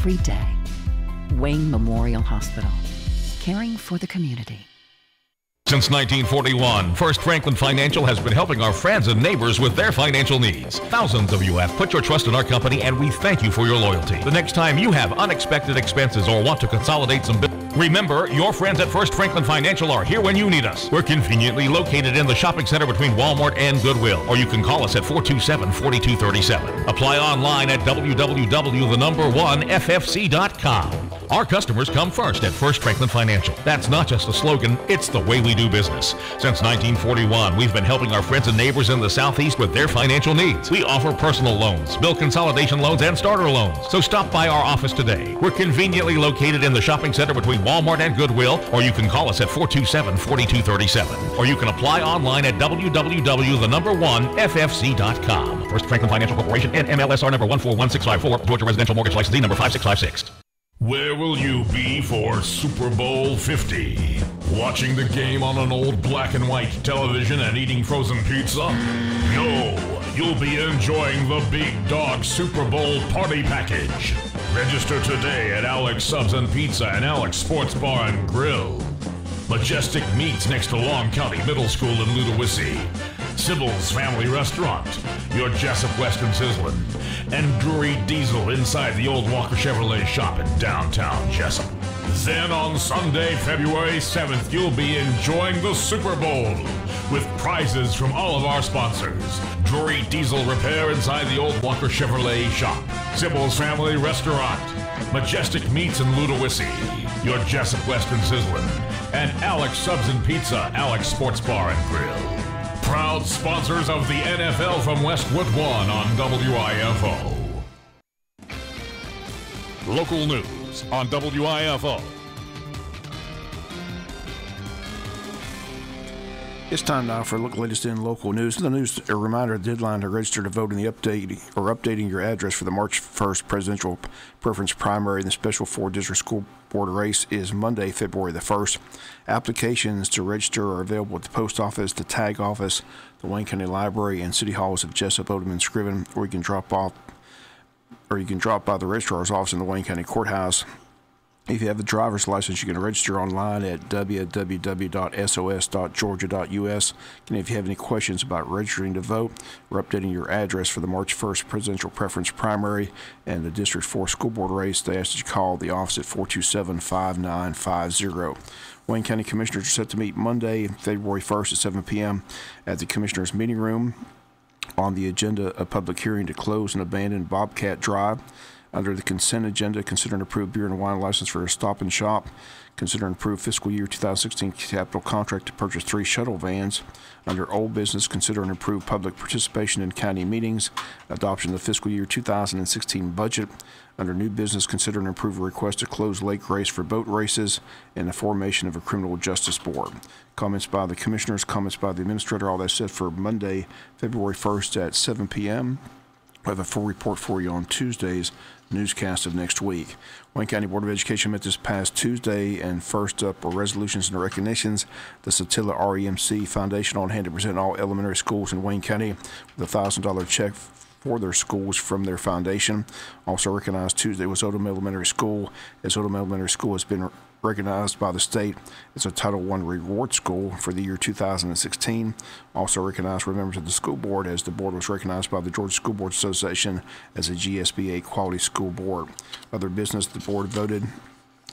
every day. Wayne Memorial Hospital, caring for the community. Since 1941, First Franklin Financial has been helping our friends and neighbors with their financial needs. Thousands of you have put your trust in our company, and we thank you for your loyalty. The next time you have unexpected expenses or want to consolidate some bills, remember, your friends at First Franklin Financial are here when you need us. We're conveniently located in the shopping center between Walmart and Goodwill, or you can call us at 427-4237. Apply online at www.1ffc.com. Our customers come first at First Franklin Financial. That's not just a slogan, it's the way we do business. Since 1941, we've been helping our friends and neighbors in the Southeast with their financial needs. We offer personal loans, bill consolidation loans, and starter loans. So stop by our office today. We're conveniently located in the shopping center between Walmart and Goodwill, or you can call us at 427-4237. Or you can apply online at www.1ffc.com. First Franklin Financial Corporation, NMLSR number 141654, Georgia Residential Mortgage Licensee number 5656. Where will you be for Super Bowl 50? Watching the game on an old black and white television and eating frozen pizza? No, you'll be enjoying the Big Dog Super Bowl Party Package. Register today at Alex Subs and Pizza and Alex Sports Bar and Grill. Majestic Meats next to Long County Middle School in Ludowici. Sybil's Family Restaurant, your Jesup Weston Sizzlin, and Drury Diesel inside the old Walker Chevrolet shop in downtown Jesup. Then on Sunday, February 7th, you'll be enjoying the Super Bowl with prizes from all of our sponsors. Drury Diesel Repair inside the old Walker Chevrolet shop. Sybil's Family Restaurant, Majestic Meats in Ludowici, your Jesup Weston Sizzlin, and Alex Subs and Pizza, Alex Sports Bar and Grill. Proud sponsors of the NFL from Westwood One on WIFO. Local news on WIFO. It's time now for a look at the latest in local news. In the news, a reminder, the deadline to register to vote in the updating your address for the March 1st presidential preference primary in the special 4-district school board race is Monday, February the 1st. Applications to register are available at the post office, the tag office, the Wayne County Library, and city halls of Jesup, Odom, and Scriven, or you can drop by the registrar's office in the Wayne County Courthouse. If you have a driver's license, you can register online at www.sos.georgia.us. And if you have any questions about registering to vote or updating your address for the March 1st presidential preference primary and the District 4 school board race, they ask that you call the office at 427-5950. Wayne County Commissioners are set to meet Monday, February 1st at 7 p.m. at the Commissioners' meeting room. On the agenda, a public hearing to close and abandon Bobcat Drive. Under the consent agenda, consider an approved beer and wine license for a Stop and Shop. Consider an approved fiscal year 2016 capital contract to purchase 3 shuttle vans. Under old business, consider an approved public participation in county meetings. Adoption of the fiscal year 2016 budget. Under new business, consider an approved request to close Lake Race for boat races and the formation of a criminal justice board. Comments by the commissioners, comments by the administrator, all that set for Monday, February 1st at 7 p.m. We'll have a full report for you on Tuesday's newscast of next week. Wayne County Board of Education met this past Tuesday, and first up were resolutions and recognitions. The Satilla REMC Foundation on hand to present all elementary schools in Wayne County with a $1,000 check for their schools from their foundation. Also recognized Tuesday was Odom Elementary School, as Odom Elementary School has been recognized by the state as a Title I reward school for the year 2016. Also recognized were members of the school board, as the board was recognized by the Georgia School Board Association as a GSBA Quality School Board. Other business, the board voted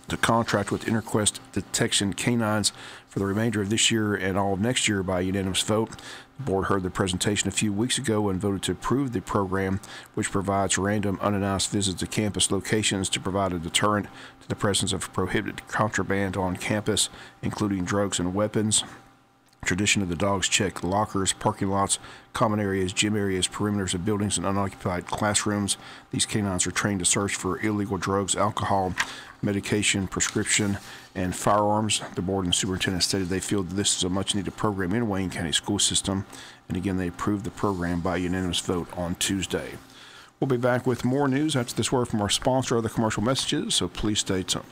to contract with InterQuest Detection Canines for the remainder of this year and all of next year by unanimous vote. The board heard the presentation a few weeks ago and voted to approve the program, which provides random unannounced visits to campus locations to provide a deterrent to the presence of prohibited contraband on campus, including drugs and weapons. Tradition of the dogs check lockers, parking lots, common areas, gym areas, perimeters of buildings, and unoccupied classrooms. These canines are trained to search for illegal drugs, alcohol, medication, prescription, and firearms. The board and superintendent stated they feel that this is a much-needed program in Wayne County school system, and again, they approved the program by unanimous vote on Tuesday. We'll be back with more news after this word from our sponsor, other commercial messages, so please stay tuned.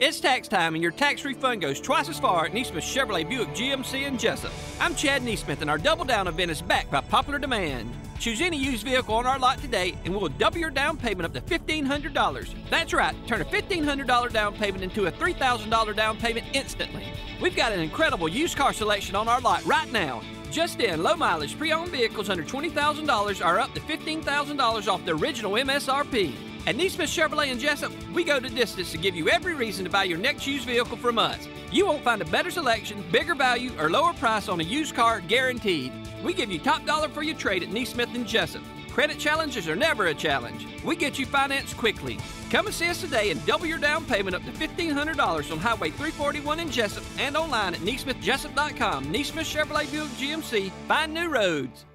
It's tax time and your tax refund goes twice as far at Neesmith Chevrolet Buick GMC in Jesup. I'm Chad Neesmith and our Double Down event is backed by popular demand. Choose any used vehicle on our lot today and we'll double your down payment up to $1,500. That's right, turn a $1,500 down payment into a $3,000 down payment instantly. We've got an incredible used car selection on our lot right now. Just in, low mileage pre-owned vehicles under $20,000 are up to $15,000 off the original MSRP. At Neesmith Chevrolet in Jesup, we go the distance to give you every reason to buy your next used vehicle from us. You won't find a better selection, bigger value, or lower price on a used car guaranteed. We give you top dollar for your trade at Neesmith in Jesup. Credit challenges are never a challenge. We get you financed quickly. Come and see us today and double your down payment up to $1,500 on Highway 341 in Jesup and online at NeesmithJesup.com. Neesmith Chevrolet Buick GMC. Find new roads.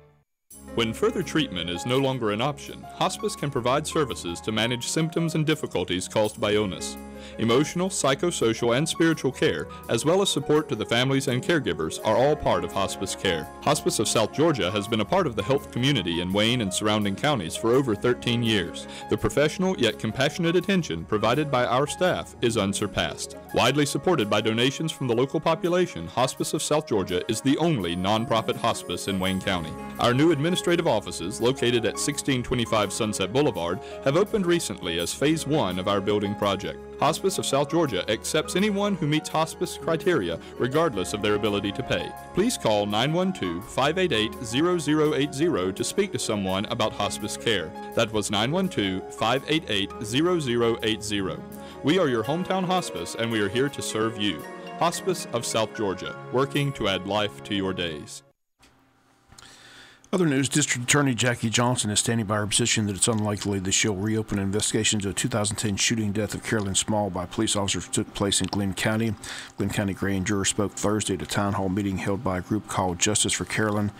When further treatment is no longer an option, hospice can provide services to manage symptoms and difficulties caused by illness. Emotional, psychosocial, and spiritual care, as well as support to the families and caregivers, are all part of hospice care. Hospice of South Georgia has been a part of the health community in Wayne and surrounding counties for over 13 years. The professional yet compassionate attention provided by our staff is unsurpassed. Widely supported by donations from the local population, Hospice of South Georgia is the only nonprofit hospice in Wayne County. Our new administrative offices, located at 1625 Sunset Boulevard, have opened recently as Phase 1 of our building project. Hospice of South Georgia accepts anyone who meets hospice criteria, regardless of their ability to pay. Please call 912-588-0080 to speak to someone about hospice care. That was 912-588-0080. We are your hometown hospice, and we are here to serve you. Hospice of South Georgia, working to add life to your days. Other news, District Attorney Jackie Johnson is standing by her position that it's unlikely that she'll reopen an investigation into a 2010 shooting death of Carolyn Small by police officers took place in Glenn County. Glenn County grand juror spoke Thursday at a town hall meeting held by a group called Justice for Carolyn,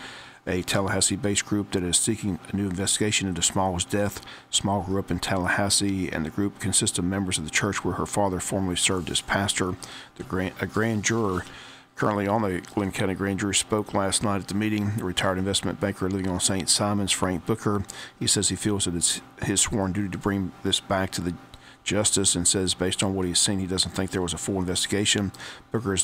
a Tallahassee-based group that is seeking a new investigation into Small's death. Small grew up in Tallahassee, and the group consists of members of the church where her father formerly served as pastor. A grand juror currently on the Glenn County grand jury spoke last night at the meeting. The retired investment banker living on St. Simons, Frank Booker, he says he feels that it's his sworn duty to bring this back to the justice, and says based on what he's seen, he doesn't think there was a full investigation. Booker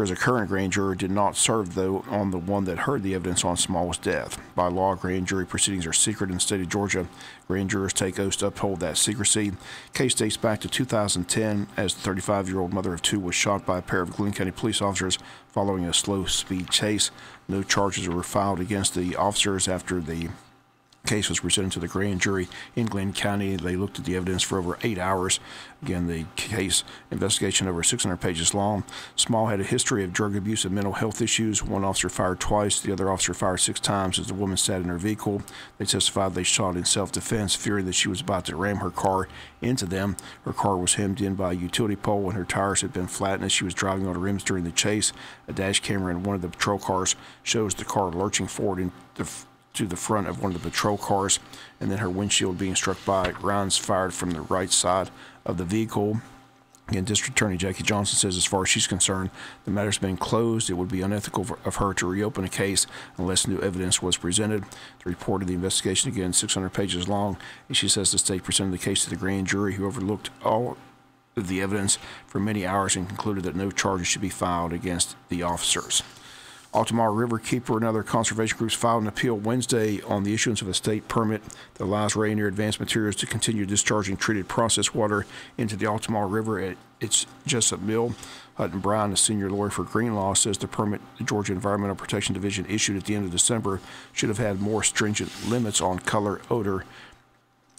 is a current grand juror, did not serve, though, on the one that heard the evidence on Small's death. By law, grand jury proceedings are secret in the state of Georgia. Grand jurors take oaths to uphold that secrecy. Case dates back to 2010, as the 35-year-old mother of two was shot by a pair of Glenn County police officers following a slow-speed chase. No charges were filed against the officers after the case was presented to the grand jury in Glenn County. They looked at the evidence for over 8 hours. Again, the case investigation over 600 pages long. Small had a history of drug abuse and mental health issues. One officer fired twice. The other officer fired 6 times as the woman sat in her vehicle. They testified they shot in self-defense, fearing that she was about to ram her car into them. Her car was hemmed in by a utility pole, and her tires had been flattened as she was driving on her rims during the chase. A dash camera in one of the patrol cars shows the car lurching forward to the front of one of the patrol cars, and then her windshield being struck by rounds fired from the right side of the vehicle. Again, District Attorney Jackie Johnson says as far as she's concerned, the matter's been closed. It would be unethical of her to reopen a case unless new evidence was presented. The report of the investigation, again, 600 pages long, and she says the state presented the case to the grand jury, who overlooked all of the evidence for many hours and concluded that no charges should be filed against the officers. Altamar River Keeper and other conservation groups filed an appeal Wednesday on the issuance of a state permit that allows Rainier Advanced Materials to continue discharging treated processed water into the Altamar River at its Jesup Mill. Hutton Brown, a senior lawyer for Greenlaw, says the permit the Georgia Environmental Protection Division issued at the end of December should have had more stringent limits on color, odor,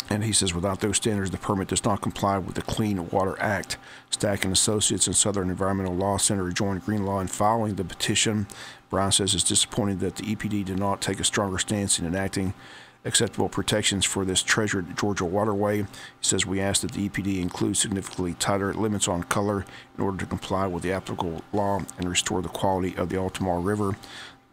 and he says without those standards, the permit does not comply with the Clean Water Act. Stack and Associates and Southern Environmental Law Center joined Greenlaw in filing the petition. Brown says it's disappointing that the EPD did not take a stronger stance in enacting acceptable protections for this treasured Georgia waterway. He says we ask that the EPD include significantly tighter limits on color in order to comply with the applicable law and restore the quality of the Altamar River.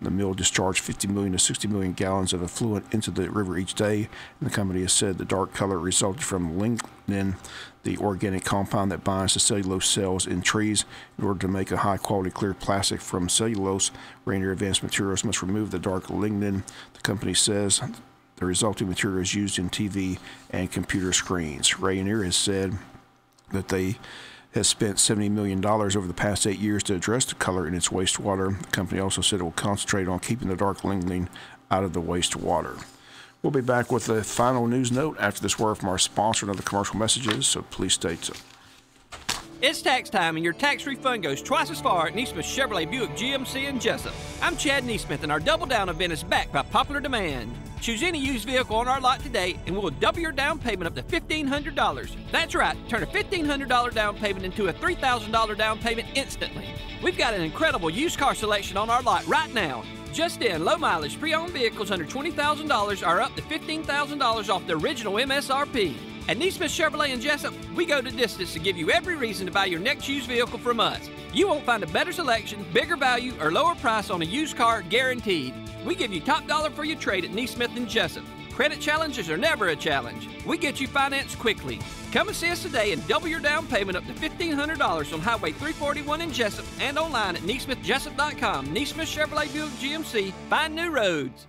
The mill discharged 50 million to 60 million gallons of effluent into the river each day, and the company has said the dark color resulted from lignin, the organic compound that binds to cellulose cells in trees. In order to make a high-quality clear plastic from cellulose, Rainier Advanced Materials must remove the dark lignin. The company says the resulting material is used in TV and computer screens. Rainier has said that they has spent $70 million over the past 8 years to address the color in its wastewater. The company also said it will concentrate on keeping the dark lingering out of the wastewater. We'll be back with a final news note after this word from our sponsor and other commercial messages, so please stay tuned. It's tax time, and your tax refund goes twice as far at Neesmith Chevrolet Buick GMC in Jesup. I'm Chad Neesmith, and our Double Down event is back by popular demand. Choose any used vehicle on our lot today, and we'll double your down payment up to $1,500. That's right, turn a $1,500 down payment into a $3,000 down payment instantly. We've got an incredible used car selection on our lot right now. Just in, low mileage pre-owned vehicles under $20,000 are up to $15,000 off the original MSRP. At Neesmith Chevrolet in Jesup, we go the distance to give you every reason to buy your next used vehicle from us. You won't find a better selection, bigger value, or lower price on a used car guaranteed. We give you top dollar for your trade at Neesmith in Jesup. Credit challenges are never a challenge. We get you financed quickly. Come and see us today and double your down payment up to $1,500 on Highway 341 in Jesup and online at NeesmithJesup.com. Neesmith Chevrolet Buick GMC. Find new roads.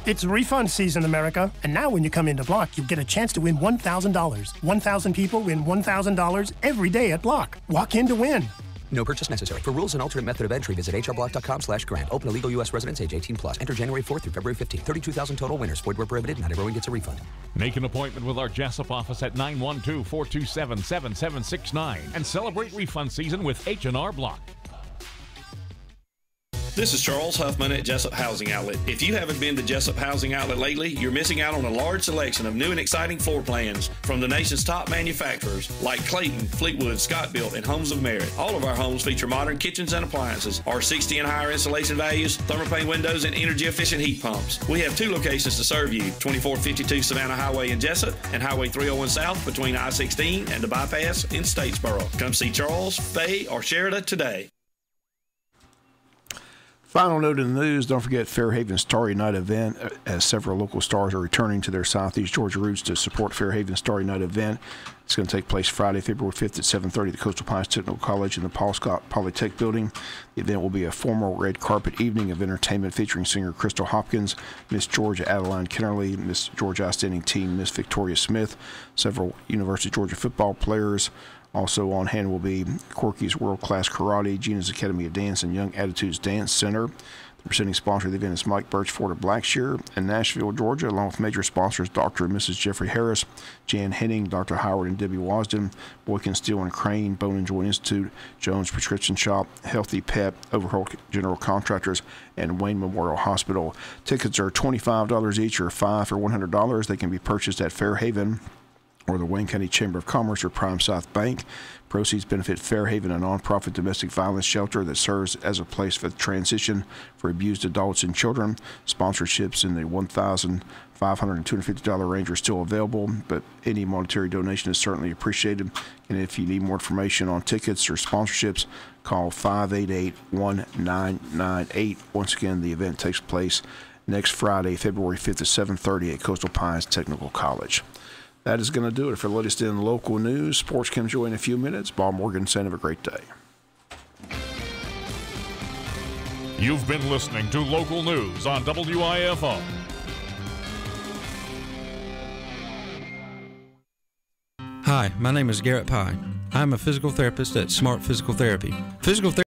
It's refund season, America, and now when you come into Block, you get a chance to win $1,000. 1,000 people win $1,000 every day at Block. Walk in to win. No purchase necessary. For rules and alternate method of entry, visit hrblock.com/grant. Open to legal U.S. residents age 18+. Enter January 4th through February 15th. 32,000 total winners. Void where prohibited. Not everyone gets a refund. Make an appointment with our Jesup office at 912-427-7769 and celebrate refund season with H&R Block. This is Charles Huffman at Jesup Housing Outlet. If you haven't been to Jesup Housing Outlet lately, you're missing out on a large selection of new and exciting floor plans from the nation's top manufacturers like Clayton, Fleetwood, Scott-Built, and Homes of Merit. All of our homes feature modern kitchens and appliances, R60 and higher installation values, thermopane windows, and energy-efficient heat pumps. We have 2 locations to serve you, 2452 Savannah Highway in Jesup and Highway 301 South between I-16 and the bypass in Statesboro. Come see Charles, Faye, or Sheridan today. Final note in the news, don't forget Fairhaven Starry Night event, as several local stars are returning to their Southeast Georgia roots to support Fairhaven Starry Night event. It's going to take place Friday, February 5th at 7:30 at the Coastal Pines Technical College in the Paul Scott Polytech building. The event will be a formal red carpet evening of entertainment featuring singer Crystal Hopkins, Miss Georgia Adeline Kennerly, Miss Georgia Outstanding Teen, Miss Victoria Smith, several University of Georgia football players. Also on hand will be Corky's World Class Karate, Gina's Academy of Dance, and Young Attitudes Dance Center. The presenting sponsor of the event is Mike Birchford of Blackshear in Nashville, Georgia, along with major sponsors Dr. and Mrs. Jeffrey Harris, Jan Henning, Dr. Howard and Debbie Wasden, Boykin Steel and Crane, Bone and Joint Institute, Jones Prescription Shop, Healthy Pet, Overhaul General Contractors, and Wayne Memorial Hospital. Tickets are $25 each or $5 for $100. They can be purchased at Fairhaven or the Wayne County Chamber of Commerce or Prime South Bank. Proceeds benefit Fairhaven, a nonprofit domestic violence shelter that serves as a place for transition for abused adults and children. Sponsorships in the $1,500 and $250 range are still available, but any monetary donation is certainly appreciated. And if you need more information on tickets or sponsorships, call 588-1998. Once again, the event takes place next Friday, February 5th at 7:30 at Coastal Pines Technical College. That is going to do it for the latest in local news. Sports comes your way in a few minutes. Bob Morgan saying have a great day. You've been listening to local news on WIFO. Hi, my name is Garrett Pye. I'm a physical therapist at Smart Physical Therapy. Physical therapy